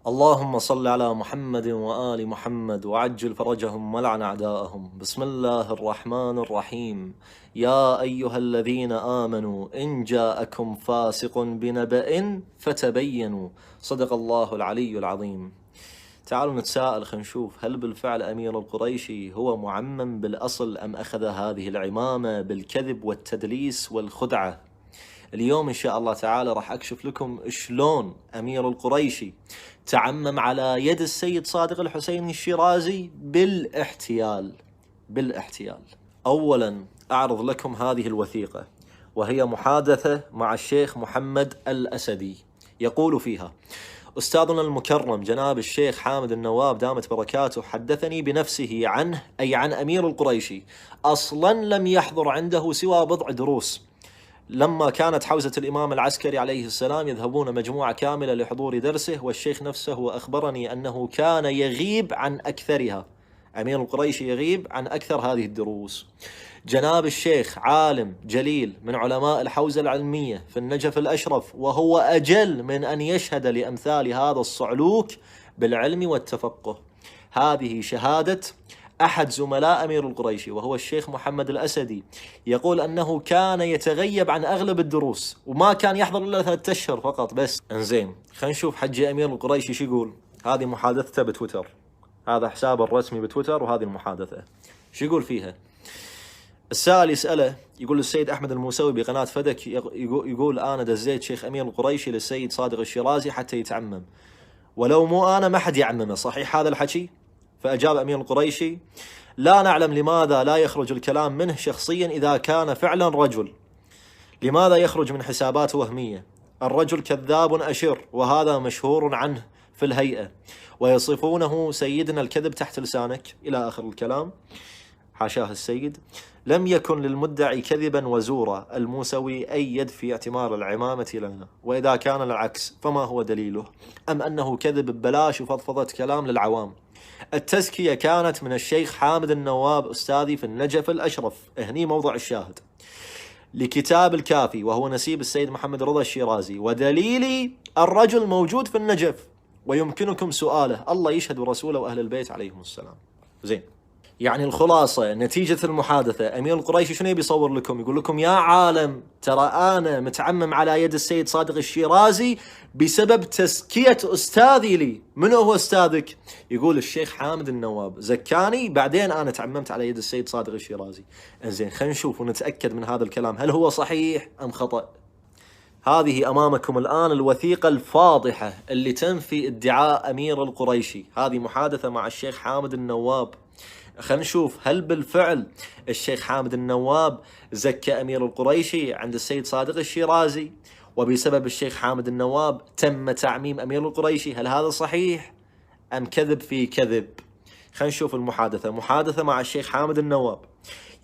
اللهم صل على محمد وآل محمد وعجل فرجهم ولعن أعداءهم. بسم الله الرحمن الرحيم. يا أيها الذين آمنوا إن جاءكم فاسق بنبأ فتبينوا. صدق الله العلي العظيم. تعالوا نتساءل، خلينا نشوف هل بالفعل أمير القريشي هو معمم بالأصل أم أخذ هذه العمامة بالكذب والتدليس والخدعة؟ اليوم إن شاء الله تعالى راح أكشف لكم شلون أمير القريشي تعمم على يد السيد صادق الحسين الشيرازي بالاحتيال. أولا أعرض لكم هذه الوثيقة، وهي محادثة مع الشيخ محمد الأسدي. يقول فيها: أستاذنا المكرم جناب الشيخ حامد النواب دامت بركاته حدثني بنفسه عنه، أي عن أمير القريشي، أصلا لم يحضر عنده سوى بضع دروس. لما كانت حوزة الإمام العسكري عليه السلام يذهبون مجموعة كاملة لحضور درسه، والشيخ نفسه أخبرني أنه كان يغيب عن أكثرها. أمير القريشي يغيب عن أكثر هذه الدروس. جناب الشيخ عالم جليل من علماء الحوزة العلمية في النجف الأشرف، وهو أجل من أن يشهد لأمثال هذا الصعلوك بالعلم والتفقه. هذه شهادة أحد زملاء أمير القريشي وهو الشيخ محمد الأسدي، يقول أنه كان يتغيب عن أغلب الدروس وما كان يحضر إلا 3 أشهر فقط بس. انزين، خلينا نشوف حجي أمير القريشي شو يقول. هذه محادثته بتويتر، هذا حسابه الرسمي بتويتر، وهذه المحادثة شو يقول فيها. السائل يسأله، يقول السيد أحمد الموسوي بقناة فدك، يقول أنا دزيت شيخ أمير القريشي للسيد صادق الشيرازي حتى يتعمم، ولو مو أنا ما حد يعممه، صحيح هذا الحكي؟ فأجاب أمير القريشي: لا نعلم لماذا لا يخرج الكلام منه شخصيا إذا كان فعلا رجل. لماذا يخرج من حسابات وهمية؟ الرجل كذاب أشر، وهذا مشهور عنه في الهيئة، ويصفونه سيدنا الكذب تحت لسانك، إلى آخر الكلام. حاشاه السيد. لم يكن للمدعي كذبا وزورا الموسوي أي يد في اعتمار العمامة لنا، وإذا كان العكس فما هو دليله؟ أم أنه كذب ببلاش وفضفضة كلام للعوام؟ التزكية كانت من الشيخ حامد النواب أستاذي في النجف الأشرف، هني موضع الشاهد، لكتاب الكافي، وهو نسيب السيد محمد رضا الشيرازي، ودليلي الرجل موجود في النجف ويمكنكم سؤاله، الله يشهد ورسوله وأهل البيت عليهم السلام. زين، يعني الخلاصة نتيجة المحادثة أمير القريشي شنو يبي يصور لكم؟ يقول لكم يا عالم ترى أنا متعمم على يد السيد صادق الشيرازي بسبب تزكية أستاذي لي. منو هو أستاذك؟ يقول الشيخ حامد النواب زكاني، بعدين أنا تعممت على يد السيد صادق الشيرازي. إنزين، خلينا نشوف ونتأكد من هذا الكلام هل هو صحيح أم خطأ. هذه أمامكم الآن الوثيقة الفاضحة اللي تنفي ادعاء أمير القريشي. هذه محادثة مع الشيخ حامد النواب. خلينا نشوف هل بالفعل الشيخ حامد النواب زكى أمير القريشي عند السيد صادق الشيرازي، وبسبب الشيخ حامد النواب تم تعميم أمير القريشي. هل هذا صحيح أم كذب في كذب؟ خلينا نشوف المحادثة. محادثة مع الشيخ حامد النواب،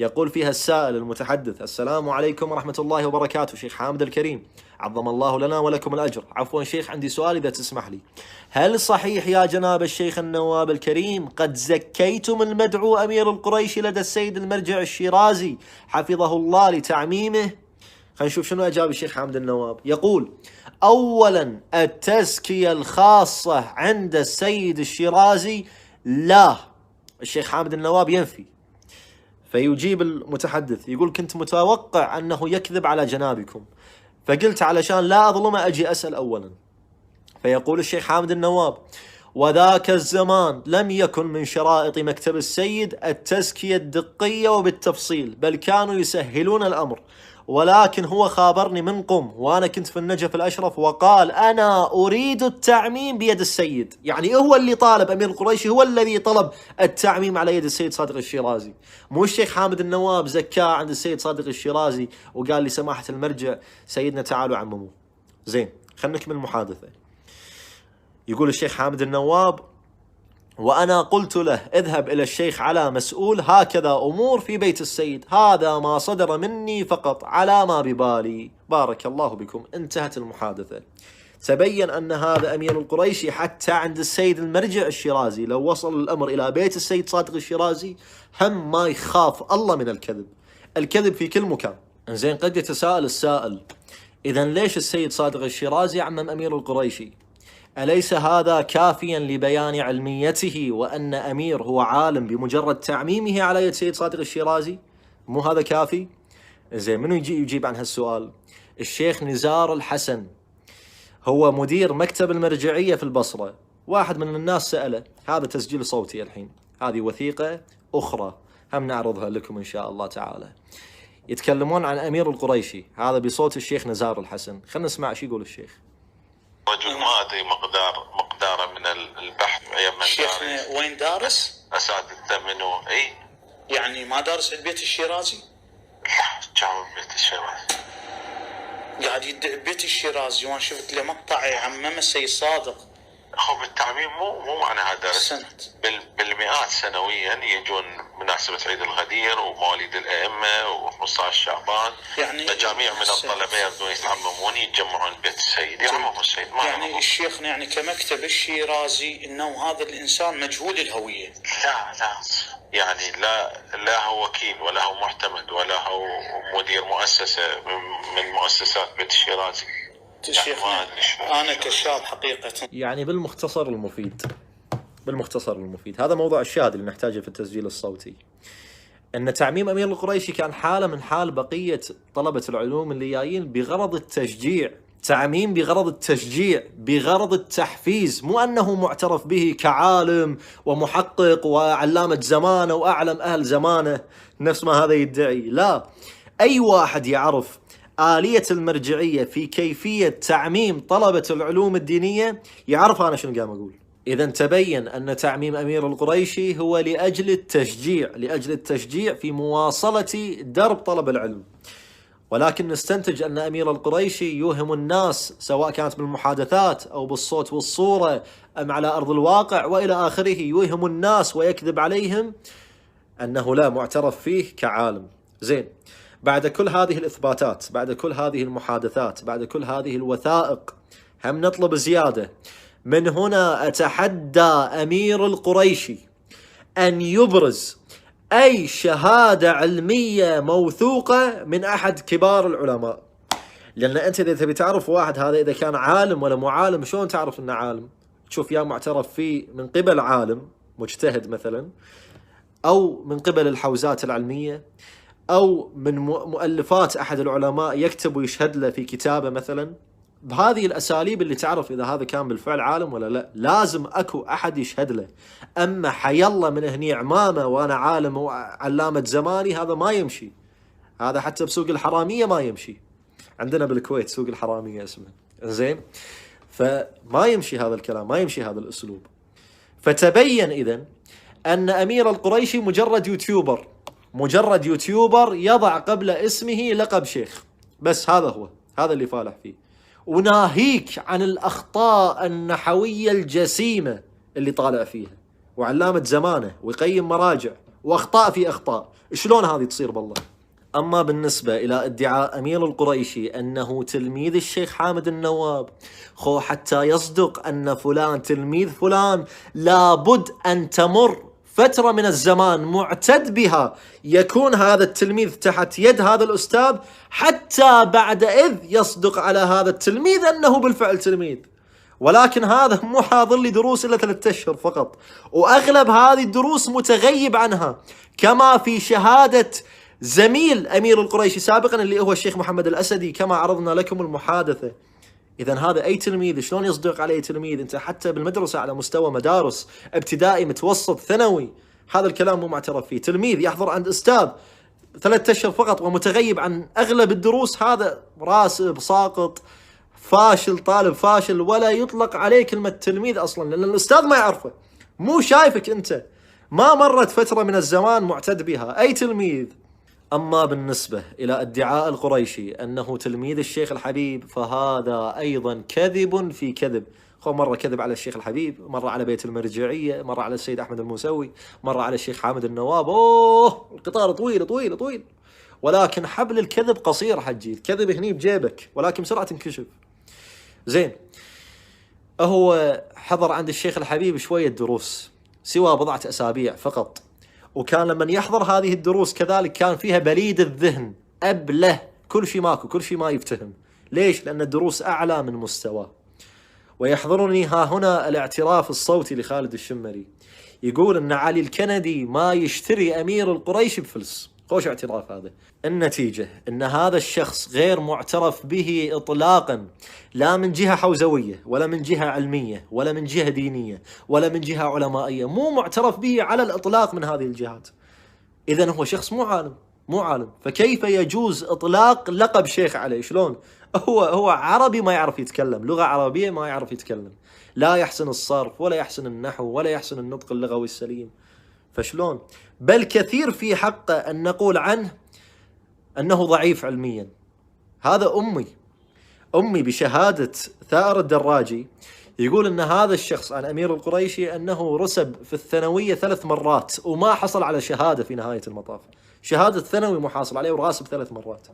يقول فيها السائل المتحدث: السلام عليكم ورحمة الله وبركاته شيخ حامد الكريم، عظم الله لنا ولكم الأجر. عفوا شيخ، عندي سؤال إذا تسمح لي. هل صحيح يا جناب الشيخ النواب الكريم قد زكيتم المدعو أمير القريشي لدى السيد المرجع الشيرازي حفظه الله لتعميمه؟ خلينا نشوف شنو أجاب الشيخ حامد النواب. يقول: أولا التزكية الخاصة عند السيد الشيرازي لا. الشيخ حامد النواب ينفي. فيجيب المتحدث يقول: كنت متوقع أنه يكذب على جنابكم، فقلت علشان لا أظلمه أجي أسأل أولا. فيقول الشيخ حامد النواب: وذاك الزمان لم يكن من شرائط مكتب السيد التزكية الدقية وبالتفصيل، بل كانوا يسهلون الأمر، ولكن هو خابرني من قم وأنا كنت في النجف الأشرف وقال أنا أريد التعميم بيد السيد. يعني هو اللي طالب، أمير القريشي هو الذي طلب التعميم على يد السيد صادق الشيرازي، مو الشيخ حامد النواب زكاه عند السيد صادق الشيرازي وقال لسماحة المرجع سيدنا تعالوا عمموا. زين، خلينا نكمل المحادثة. يقول الشيخ حامد النواب: وأنا قلت له اذهب إلى الشيخ على مسؤول، هكذا أمور في بيت السيد، هذا ما صدر مني فقط على ما ببالي. بارك الله بكم. انتهت المحادثة. تبين أن هذا أمير القريشي حتى عند السيد المرجع الشيرازي لو وصل الأمر إلى بيت السيد صادق الشيرازي هم ما يخاف الله من الكذب. الكذب في كل مكان. زين، قد يتساءل السائل: إذا ليش السيد صادق الشيرازي عمم أمير القريشي؟ أليس هذا كافيا لبيان علميته وأن أمير هو عالم بمجرد تعميمه على يد سيد صادق الشيرازي؟ مو هذا كافي؟ زين، منو يجي يجيب عن هالسؤال؟ الشيخ نزار الحسن، هو مدير مكتب المرجعية في البصرة. واحد من الناس سأله، هذا تسجيل صوتي الحين، هذه وثيقة أخرى هم نعرضها لكم إن شاء الله تعالى، يتكلمون عن أمير القريشي، هذا بصوت الشيخ نزار الحسن. خلنا نسمع شو يقول الشيخ. رجل ما أدري مقداره من البحث أيام من الشيخ وين دارس؟ أساتذته منه. أي يعني ما دارس عند بيت الشيرازي؟ لا، جاوب بيت الشيرازي، قاعد يدعي بيت الشيرازي، وانا شفت له مقطع يعمم السيد صادق. هو بالتعميم مو معناها درس. سنة بالمئات سنويا يجون مناسبة عيد الغدير ومواليد الأئمة و15 شعبان، يعني مجاميع من الطلبة يبدون يتعممون يتجمعون بيت السيد، يعممون السيد. ما يعني الشيخنا يعني كمكتب الشيرازي انه هذا الانسان مجهول الهوية. لا يعني لا هو وكيل ولا هو معتمد ولا هو مدير مؤسسة من مؤسسات بيت الشيرازي. شيخنا أنا كشاب حقيقة. يعني بالمختصر المفيد هذا موضوع الشاهد اللي نحتاجه في التسجيل الصوتي، أن تعميم أمير القريشي كان حالة من حال بقية طلبة العلوم اللي جايين بغرض التشجيع، تعميم بغرض التشجيع، بغرض التحفيز، مو أنه معترف به كعالم ومحقق وعلامة زمانه وأعلم أهل زمانه نفس ما هذا يدعي. لا، أي واحد يعرف آلية المرجعية في كيفية تعميم طلبة العلوم الدينية يعرف أنا شنو قام أقول. إذا تبين أن تعميم أمير القريشي هو لأجل التشجيع في مواصلة درب طلب العلم، ولكن نستنتج أن أمير القريشي يوهم الناس سواء كانت بالمحادثات أو بالصوت والصورة أم على أرض الواقع وإلى آخره، يوهم الناس ويكذب عليهم أنه لا معترف فيه كعالم. زين، بعد كل هذه الإثباتات، بعد كل هذه المحادثات، بعد كل هذه الوثائق، هم نطلب زيادة. من هنا أتحدى أمير القريشي أن يبرز أي شهادة علمية موثوقة من أحد كبار العلماء، لأن أنت إذا تبي تعرف واحد هذا إذا كان عالم ولا مو عالم، شلون تعرف أنه عالم؟ تشوف يا معترف فيه من قبل عالم مجتهد مثلا، أو من قبل الحوزات العلمية، أو من مؤلفات أحد العلماء يكتب ويشهد له في كتابه مثلا. بهذه الأساليب اللي تعرف إذا هذا كان بالفعل عالم ولا لا. لازم أكو أحد يشهد له. أما حيالله من هني عمامة وأنا عالم وعلامة زماني، هذا ما يمشي. هذا حتى بسوق الحرامية ما يمشي. عندنا بالكويت سوق الحرامية اسمه، زين؟ فما يمشي هذا الكلام، ما يمشي هذا الأسلوب. فتبين إذن أن أمير القريشي مجرد يوتيوبر يضع قبل اسمه لقب شيخ، بس هذا اللي فالح فيه. وناهيك عن الأخطاء النحوية الجسيمة اللي طالع فيها، وعلامة زمانه ويقيم مراجع وأخطاء في أخطاء. شلون هذه تصير بالله؟ أما بالنسبة إلى ادعاء أمير القريشي أنه تلميذ الشيخ حامد النواب، حتى يصدق أن فلان تلميذ فلان لابد أن تمر فترة من الزمان معتد بها يكون هذا التلميذ تحت يد هذا الأستاذ، حتى بعد إذ يصدق على هذا التلميذ أنه بالفعل تلميذ. ولكن هذا مو حاضر لي دروس إلا 3 أشهر فقط، وأغلب هذه الدروس متغيب عنها، كما في شهادة زميل أمير القريشي سابقا اللي هو الشيخ محمد الأسدي كما عرضنا لكم المحادثة. إذن هذا أي تلميذ شلون يصدق عليه تلميذ؟ أنت حتى بالمدرسة على مستوى مدارس ابتدائي متوسط ثانوي هذا الكلام مو معترف فيه. تلميذ يحضر عند أستاذ 3 أشهر فقط ومتغيب عن أغلب الدروس، هذا راسب ساقط فاشل، طالب فاشل، ولا يطلق عليه كلمة تلميذ أصلا، لأن الأستاذ ما يعرفه، مو شايفك أنت، ما مرت فترة من الزمان معتد بها. أي تلميذ. أما بالنسبة إلى ادعاء القريشي أنه تلميذ الشيخ الحبيب، فهذا أيضا كذب في كذب. مرة كذب على الشيخ الحبيب، مرة على بيت المرجعية، مرة على السيد أحمد الموسوي، مرة على الشيخ حامد النواب. القطار طويل. ولكن حبل الكذب قصير حجي، الكذب هني بجيبك ولكن بسرعة تنكشف. زين، هو حضر عند الشيخ الحبيب شوية دروس سوى 4 أسابيع فقط، وكان لما يحضر هذه الدروس كذلك كان فيها بليد الذهن، أبله، كل شيء ماكو، كل شيء ما يفتهم. ليش؟ لأن الدروس أعلى من مستواه. ويحضرني ها هنا الاعتراف الصوتي لخالد الشمري، يقول أن علي الكندي ما يشتري أمير القريش بفلس. خوش اعتراف هذا. النتيجة أن هذا الشخص غير معترف به إطلاقا، لا من جهة حوزوية ولا من جهة علمية ولا من جهة دينية ولا من جهة علمائية، مو معترف به على الإطلاق من هذه الجهات. إذن هو شخص مو عالم، فكيف يجوز إطلاق لقب شيخ عليه؟ شلون؟ هو عربي ما يعرف يتكلم، لغة عربية ما يعرف يتكلم، لا يحسن الصرف ولا يحسن النحو ولا يحسن النطق اللغوي السليم، فشلون؟ بل كثير في حقه أن نقول عنه أنه ضعيف علميا. هذا أمي بشهادة ثائر الدراجي يقول أن هذا الشخص عن أمير القريشي أنه رسب في الثانوية 3 مرات وما حصل على شهادة في نهاية المطاف، شهادة ثانوي محاصل عليه وراسب 3 مرات.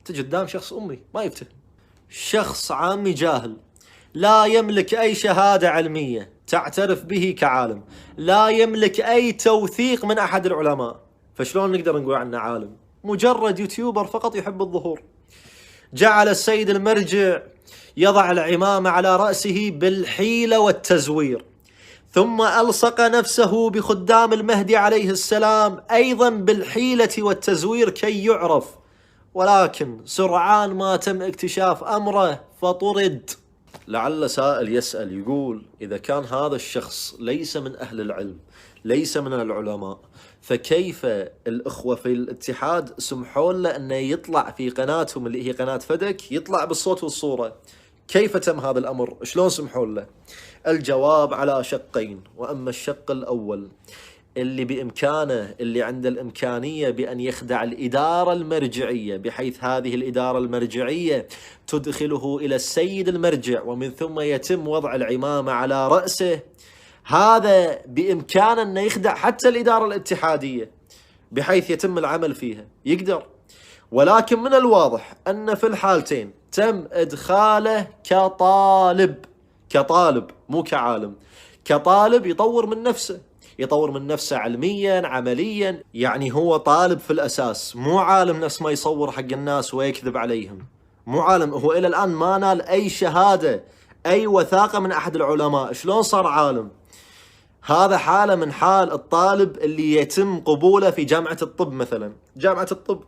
تجي قدام شخص أمي ما يفتهم، شخص عامي جاهل لا يملك أي شهادة علمية تعترف به كعالم، لا يملك أي توثيق من أحد العلماء، فشلون نقدر نقول عنه عالم؟ مجرد يوتيوبر فقط يحب الظهور. جعل السيد المرجع يضع العمامة على رأسه بالحيلة والتزوير، ثم ألصق نفسه بخدام المهدي عليه السلام أيضا بالحيلة والتزوير كي يعرف، ولكن سرعان ما تم اكتشاف أمره فطرد. لعل سائل يسأل يقول إذا كان هذا الشخص ليس من أهل العلم ليس من العلماء، فكيف الأخوة في الاتحاد سمحوا له أنه يطلع في قناتهم اللي هي قناة فدك، يطلع بالصوت والصورة؟ كيف تم هذا الأمر؟ شلون سمحوا له؟ الجواب على شقين، وأما الشق الأول اللي بإمكانه، اللي عنده الإمكانية بأن يخدع الإدارة المرجعية، بحيث هذه الإدارة المرجعية تدخله إلى السيد المرجع ومن ثم يتم وضع العمامة على رأسه، هذا بإمكانه أن يخدع حتى الإدارة الاتحادية بحيث يتم العمل فيها، يقدر. ولكن من الواضح أن في الحالتين تم إدخاله كطالب مو كعالم، كطالب يطور من نفسه علميا عمليا، يعني هو طالب في الأساس، مو عالم نفس ما يصور حق الناس ويكذب عليهم، مو عالم. هو إلى الآن ما نال أي شهادة أي وثاقة من أحد العلماء، شلون صار عالم؟ هذا حالة من حال الطالب اللي يتم قبوله في جامعة الطب مثلا، جامعة الطب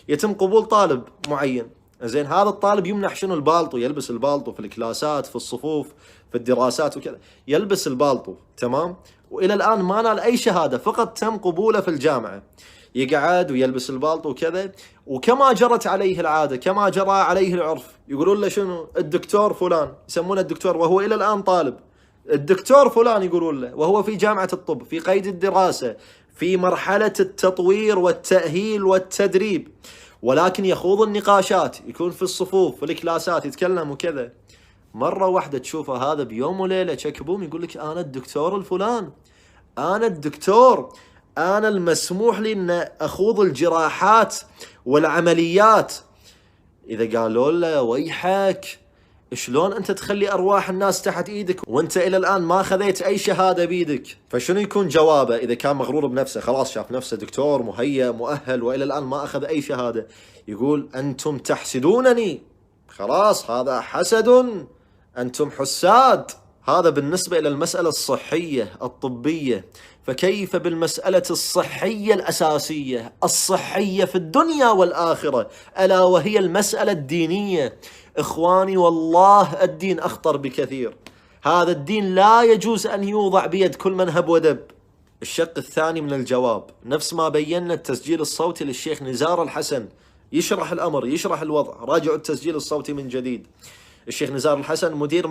يتم قبول طالب معين، زين هذا الطالب يمنح شنو؟ البالطو، يلبس البالطو في الكلاسات في الصفوف في الدراسات وكذا، يلبس البالطو تمام، وإلى الآن ما نال أي شهادة، فقط تم قبوله في الجامعة، يقعد ويلبس البالطو وكذا، وكما جرت عليه العادة كما جرى عليه العرف يقولون له شنو؟ الدكتور فلان، يسمونه الدكتور وهو إلى الآن طالب، الدكتور فلان يقولون له وهو في جامعة الطب في قيد الدراسة في مرحلة التطوير والتأهيل والتدريب، ولكن يخوض النقاشات، يكون في الصفوف في الكلاسات يتكلم وكذا. مرة واحدة تشوفه هذا بيوم وليلة شكبوم يقول لك أنا الدكتور الفلان، أنا الدكتور، أنا المسموح لي أن أخوض الجراحات والعمليات. إذا قالوا له ويحك شلون أنت تخلي أرواح الناس تحت إيدك وأنت إلى الآن ما خذيت أي شهادة بيدك؟ فشنو يكون جوابه إذا كان مغرور بنفسه، خلاص شاف نفسه دكتور مهيأ مؤهل وإلى الآن ما أخذ أي شهادة؟ يقول أنتم تحسدونني، خلاص هذا حسد، أنتم حساد. هذا بالنسبة إلى المسألة الصحية الطبية، فكيف بالمسألة الصحية الأساسية الصحية في الدنيا والآخرة، ألا وهي المسألة الدينية؟ إخواني والله الدين أخطر بكثير، هذا الدين لا يجوز أن يوضع بيد كل من هب ودب. الشق الثاني من الجواب نفس ما بينا التسجيل الصوتي للشيخ نزار الحسن، يشرح الأمر يشرح الوضع، راجعوا التسجيل الصوتي من جديد. الشيخ نزار الحسن مدير